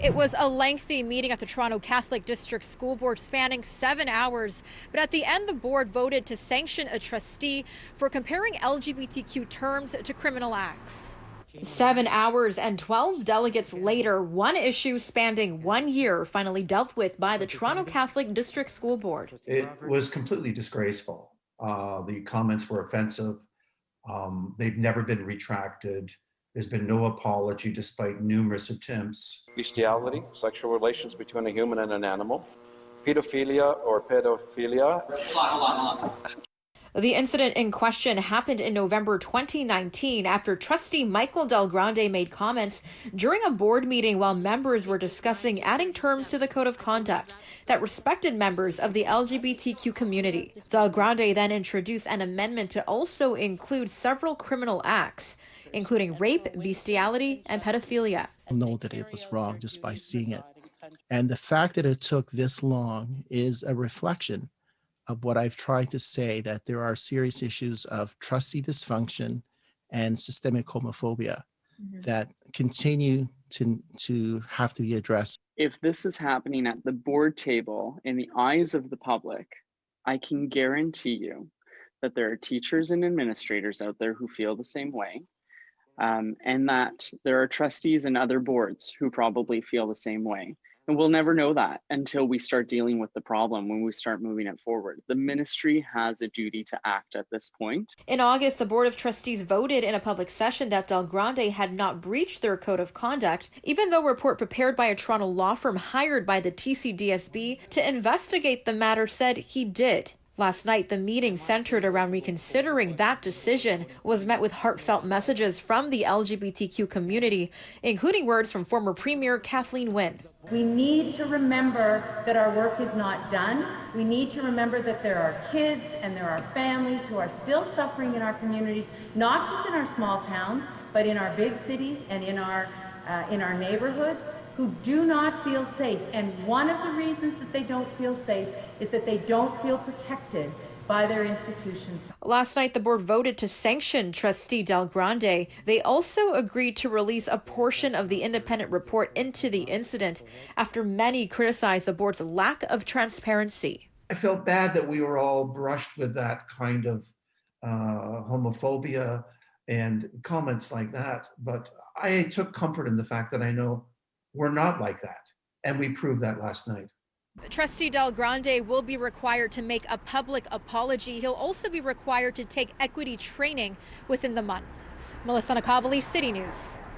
It was a lengthy meeting at the Toronto Catholic District School Board spanning 7 hours. But at the end, the board voted to sanction a trustee for comparing LGBTQ terms to criminal acts. 7 hours and 12 delegates later, one issue spanning 1 year finally dealt with by the Toronto Catholic District School Board. It was completely disgraceful. The comments were offensive. They've never been retracted. There's been no apology despite numerous attempts. Bestiality, sexual relations between a human and an animal, pedophilia or pedophilia. Hold on. The incident in question happened in November 2019 after trustee Michael Del Grande made comments during a board meeting while members were discussing adding terms to the code of conduct that respected members of the LGBTQ community. Del Grande then introduced an amendment to also include several criminal acts, including rape, bestiality, and pedophilia. Know that it was wrong just by seeing it. And the fact that it took this long is a reflection of what I've tried to say, that there are serious issues of trustee dysfunction and systemic homophobia that continue to have to be addressed. If this is happening at the board table in the eyes of the public, I can guarantee you that there are teachers and administrators out there who feel the same way, and that there are trustees and other boards who probably feel the same way. And we'll never know that until we start dealing with the problem, when we start moving it forward. The ministry has a duty to act at this point. In August, the Board of Trustees voted in a public session that Del Grande had not breached their code of conduct, even though a report prepared by a Toronto law firm hired by the TCDSB to investigate the matter said he did. Last night, the meeting centered around reconsidering that decision was met with heartfelt messages from the LGBTQ community, including words from former Premier Kathleen Wynne. We need to remember that our work is not done. We need to remember that there are kids and there are families who are still suffering in our communities, not just in our small towns, but in our big cities and in our neighborhoods, who do not feel safe. And one of the reasons that they don't feel safe is that they don't feel protected by their institutions. Last night, the board voted to sanction trustee Del Grande. They also agreed to release a portion of the independent report into the incident after many criticized the board's lack of transparency. I felt bad that we were all brushed with that kind of homophobia and comments like that, but I took comfort in the fact that I know we're not like that, and we proved that last night. Trustee Del Grande will be required to make a public apology. He'll also be required to take equity training within the month. Melissa Nakhavoly, City News.